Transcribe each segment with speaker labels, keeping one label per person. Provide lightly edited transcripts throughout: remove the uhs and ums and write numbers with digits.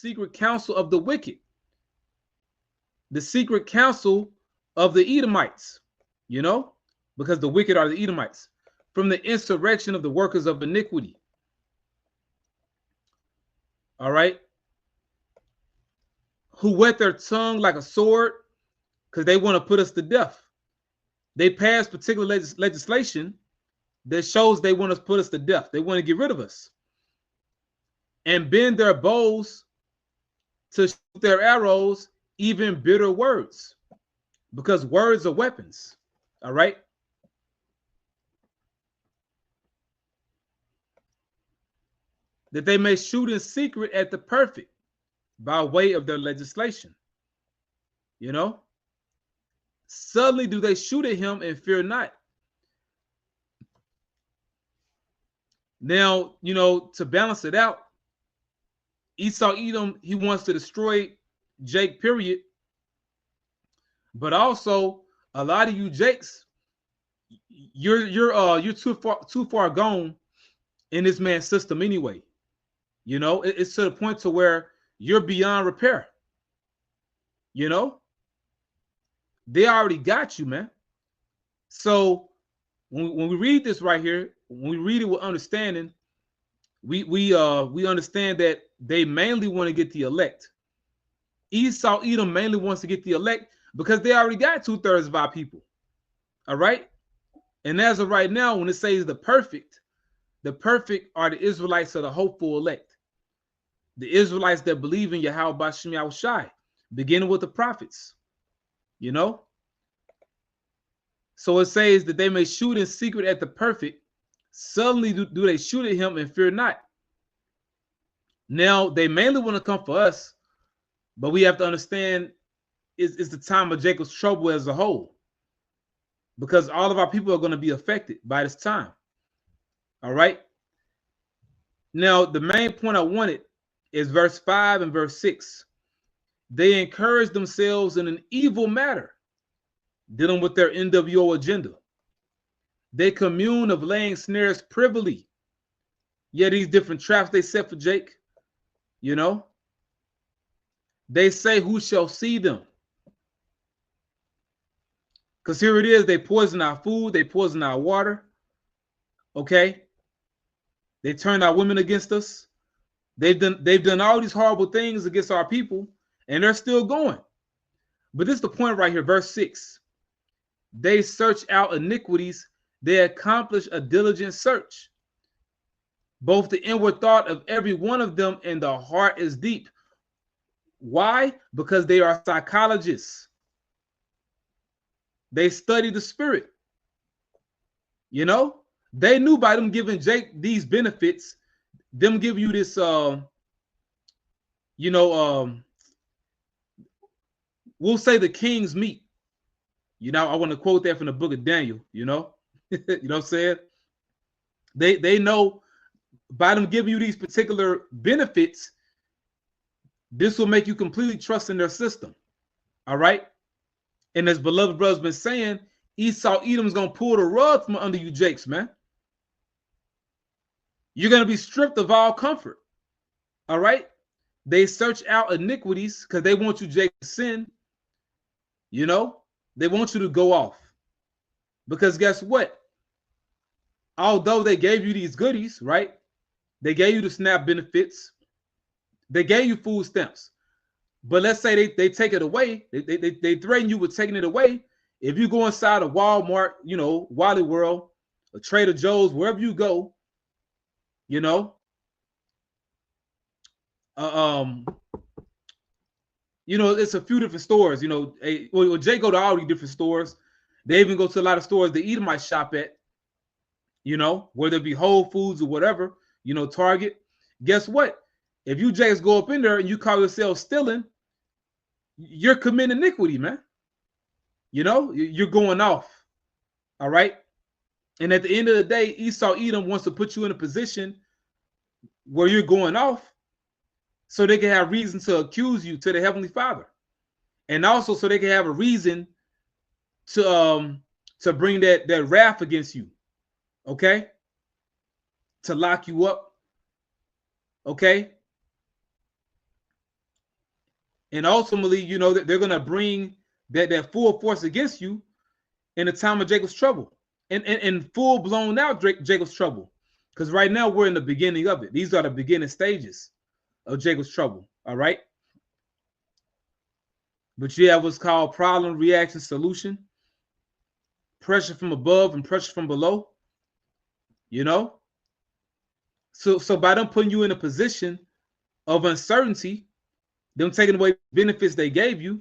Speaker 1: secret counsel of the wicked, the secret counsel of the Edomites, you know, because the wicked are the Edomites, from the insurrection of the workers of iniquity. All right. Who whet their tongue like a sword because they want to put us to death. They pass particular legislation that shows they want to put us to death. They want to get rid of us. And bend their bows to shoot their arrows, even bitter words, because words are weapons. All right. That they may shoot in secret at the perfect by way of their legislation. You know, suddenly do they shoot at him and fear not. Now, you know, to balance it out, Esau Edom, he wants to destroy Jake, period. But also, a lot of you Jakes, you're too far gone in this man's system anyway. You know, it's to the point to where you're beyond repair. You know, they already got you, man. So when we read this right here, when we read it with understanding, we understand that they mainly want to get the elect. Esau Edom mainly wants to get the elect because they already got 2/3 of our people. All right. And as of right now, when it says the perfect are the Israelites of the hopeful elect. The Israelites that believe in Yahweh Bashem Yahushai, beginning with the prophets. You know? So it says that they may shoot in secret at the perfect. Suddenly do they shoot at him and fear not. Now, they mainly want to come for us, but we have to understand it's the time of Jacob's trouble as a whole, because all of our people are going to be affected by this time. All right. Now, the main point I wanted is verse 5 and verse 6. They encourage themselves in an evil matter, dealing with their NWO agenda. They commune of laying snares privily. Yeah, these different traps they set for Jake, you know. They say, who shall see them? Because here it is, they poison our food, they poison our water. Okay. They turned our women against us. They've done all these horrible things against our people, and they're still going. But this is the point right here, verse 6. They search out iniquities, they accomplish a diligent search. Both the inward thought of every one of them and the heart is deep. Why? Because they are psychologists. They study the spirit. You know, they knew by them giving Jake these benefits, them give you this, we'll say the king's meat. You know, I want to quote that from the book of Daniel, you know, you know what I'm saying? They know by them giving you these particular benefits, this will make you completely trust in their system. All right. And as beloved brother's been saying, Esau Edom's going to pull the rug from under you Jakes, man. You're going to be stripped of all comfort. All right. They search out iniquities because they want you, Jake, to sin. You know, they want you to go off. Because guess what? Although they gave you these goodies, right? They gave you the SNAP benefits. They gave you food stamps. But let's say they take it away. They threaten you with taking it away. If you go inside a Walmart, you know, Wally World, a Trader Joe's, wherever you go, you know, it's a few different stores. You know, well, Jay go to all these different stores. They even go to a lot of stores the Edomites shop at. You know, whether it be Whole Foods or whatever. You know, Target. Guess what? If you Jays go up in there and you call yourself stealing, you're committing iniquity, man. You know, you're going off. All right. And at the end of the day, Esau Edom wants to put you in a position where you're going off so they can have reason to accuse you to the Heavenly Father. And also so they can have a reason to bring that wrath against you. Okay. To lock you up. Okay. And ultimately, you know, that they're gonna bring that full force against you in the time of Jacob's trouble. And full blown out Jacob's trouble. Because right now we're in the beginning of it. These are the beginning stages of Jacob's trouble. All right. But you have what's called problem, reaction, solution, pressure from above and pressure from below. You know, so by them putting you in a position of uncertainty, them taking away benefits they gave you,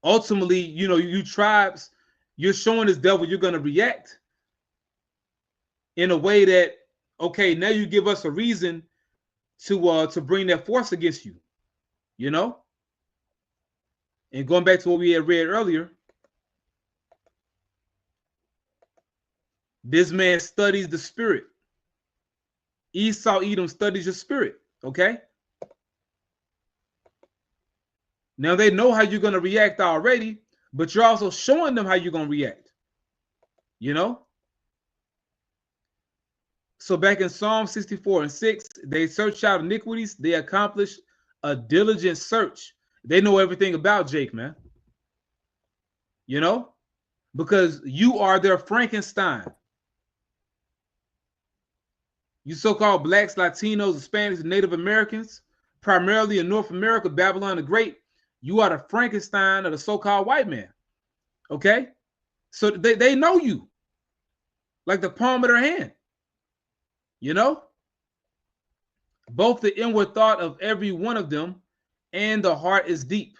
Speaker 1: ultimately, you know, you tribes, you're showing this devil you're going to react in a way that, okay, now you give us a reason to bring that force against you, you know. And going back to what we had read earlier, this man studies the spirit. Esau Edom studies your spirit. Okay. Now they know how you're going to react already, but you're also showing them how you're going to react. You know? So back in Psalm 64:6, they search out iniquities. They accomplish a diligent search. They know everything about Jake, man. You know? Because you are their Frankenstein. You so-called blacks, Latinos, Hispanics, and Native Americans, primarily in North America, Babylon the Great, you are the Frankenstein of the so-called white man. Okay? So they know you like the palm of their hand. You know? Both the inward thought of every one of them and the heart is deep.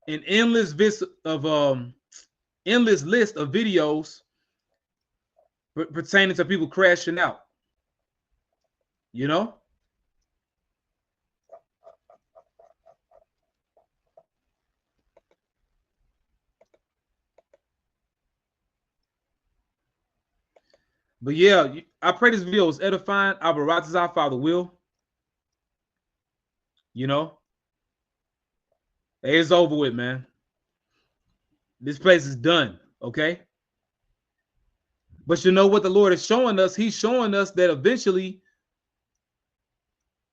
Speaker 1: An endless list of videos pertaining to people crashing out. You know? But yeah, I pray this video was edifying. Abaratazah, Father will. You know? Hey, it's over with, man. This place is done, okay? But you know what the Lord is showing us? He's showing us that eventually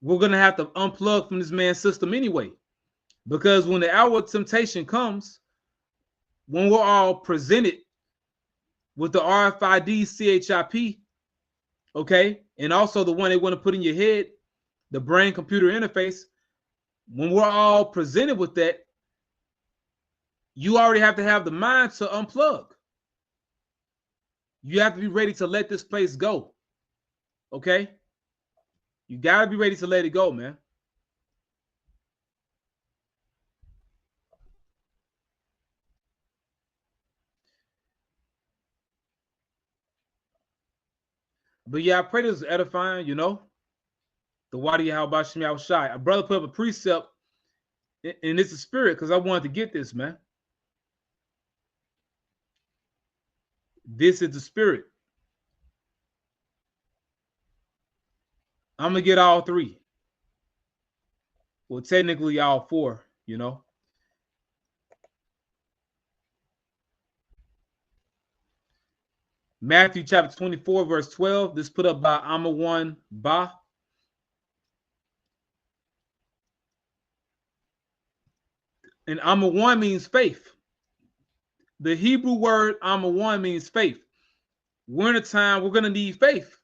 Speaker 1: we're going to have to unplug from this man's system anyway. Because when the hour of temptation comes, when we're all presented with the RFID CHIP, okay, and also the one they want to put in your head, the brain-computer interface, when we're all presented with that, you already have to have the mind to unplug. You have to be ready to let this place go, okay? You got to be ready to let it go, man. But yeah, I pray this is edifying, you know. The Wadi Halbashim Al Shai. A brother put up a precept, and it's a spirit because I wanted to get this, man. This is the spirit. I'm going to get all three. Well, technically all four, you know. Matthew chapter 24, verse 12. This put up by Amawan Ba. And Amawan means faith. The Hebrew word Amawan means faith. We're in a time we're going to need faith.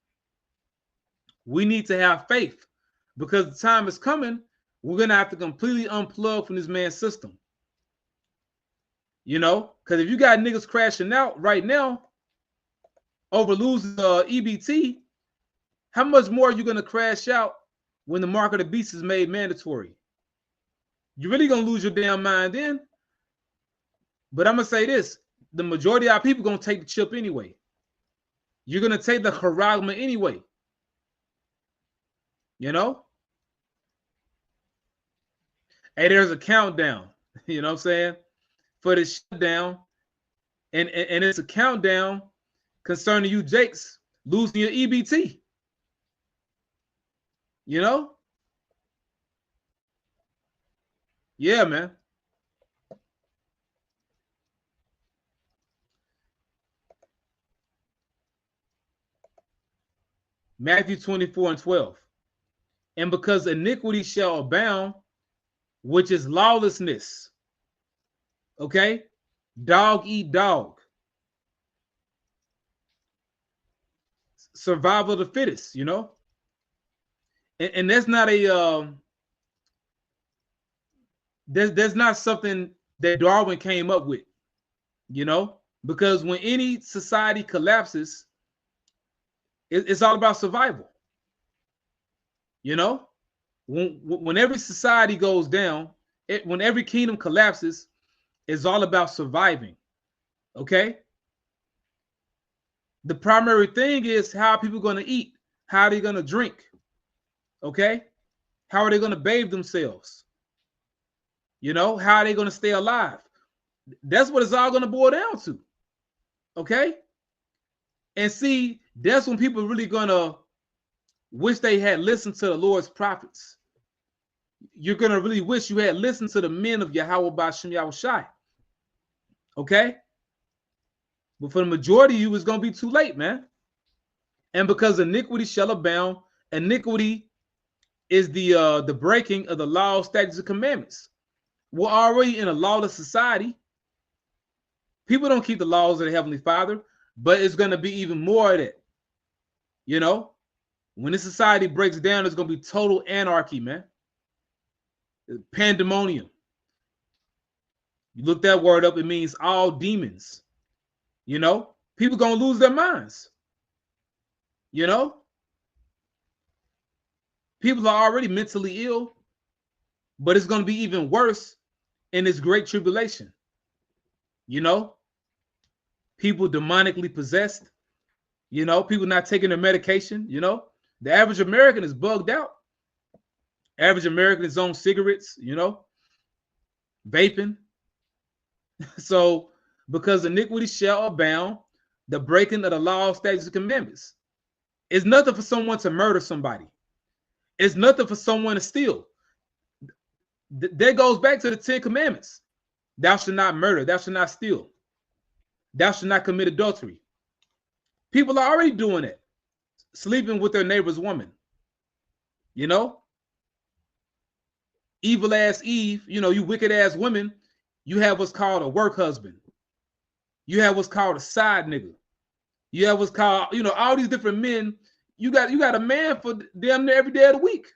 Speaker 1: We need to have faith because the time is coming. We're going to have to completely unplug from this man's system. You know, because if you got niggas crashing out right now over losing EBT, how much more are you going to crash out when the mark of the beast is made mandatory? You're really going to lose your damn mind then. But I'm going to say this. The majority of our people going to take the chip anyway. You're going to take the charagma anyway. You know? Hey, there's a countdown. You know what I'm saying? For the shutdown. And it's a countdown concerning you, Jakes, losing your EBT. You know? Yeah, man. Matthew 24:12. And because iniquity shall abound, which is lawlessness. Okay? Dog eat dog. Survival of the fittest, you know? And that's not a there's not something that Darwin came up with, you know? Because when any society collapses, it's all about survival. You know, when every society goes down, when every kingdom collapses, it's all about surviving. Okay. The primary thing is how are people going to eat? How are they going to drink? Okay. How are they going to bathe themselves? You know, how are they going to stay alive? That's what it's all going to boil down to. Okay. And see, that's when people really going to wish they had listened to the Lord's prophets. You're going to really wish you had listened to the men of Yahweh Ba'Shem Yahushai. Okay? But for the majority of you, it's going to be too late, man. And because iniquity shall abound, iniquity is the breaking of the law, statutes, and commandments. We're already in a lawless society. People don't keep the laws of the Heavenly Father, but it's going to be even more of that. You know? When this society breaks down, it's going to be total anarchy, man. Pandemonium. You look that word up, it means all demons. You know, people going to lose their minds. You know, people are already mentally ill, but it's going to be even worse in this great tribulation. You know, people demonically possessed. You know, people not taking their medication. You know, the average American is bugged out. Average American is on cigarettes, you know, vaping. So, because iniquity shall abound, the breaking of the law, statutes, and commandments. It's nothing for someone to murder somebody. It's nothing for someone to steal. That goes back to the 10 commandments. Thou shalt not murder. Thou shalt not steal. Thou shalt not commit adultery. People are already doing it. Sleeping with their neighbor's woman. You know? Evil ass Eve, you know, you wicked ass women, you have what's called a work husband. You have what's called a side nigga. You have what's called, you know, all these different men. You got a man for damn near every day of the week.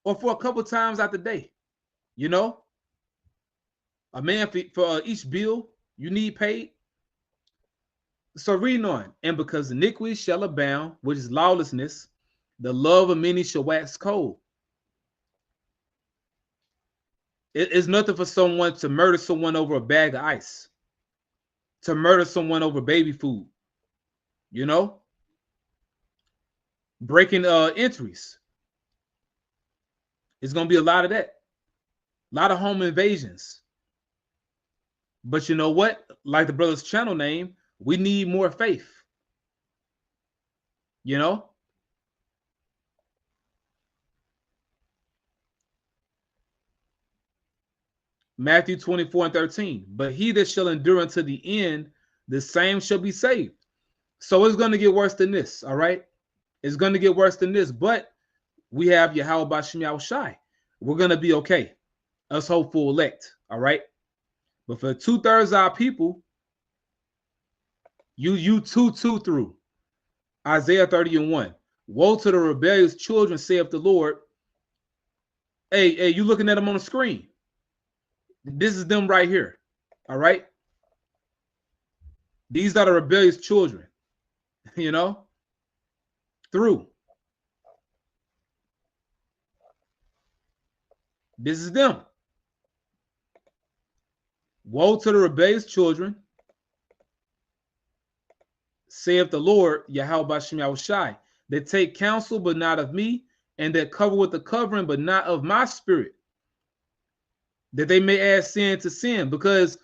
Speaker 1: Or for a couple times out the day. You know? A man for each bill you need paid. So reading on, and because iniquity shall abound, which is lawlessness, the love of many shall wax cold. It's nothing for someone to murder someone over a bag of ice, to murder someone over baby food, you know, breaking entries. It's going to be a lot of that, a lot of home invasions. But you know what? Like the brother's channel name, we need more faith, you know. Matthew 24:13. But he that shall endure unto the end, the same shall be saved. So it's going to get worse than this, all right? It's going to get worse than this, but we have Yahweh Ba'Shem Yahushai. We're going to be okay. Us hopeful elect, all right? But for 2/3 of our people, you 2 through Isaiah 30:1. Woe to the rebellious children, saith the Lord. Hey, you looking at them on the screen. This is them right here. All right. These are the rebellious children, you know, through. This is them. Woe to the rebellious children, saith the Lord, Yahweh Ba'Shem Yahushai, that take counsel, but not of me, and that cover with the covering, but not of my spirit, that they may add sin to sin. Because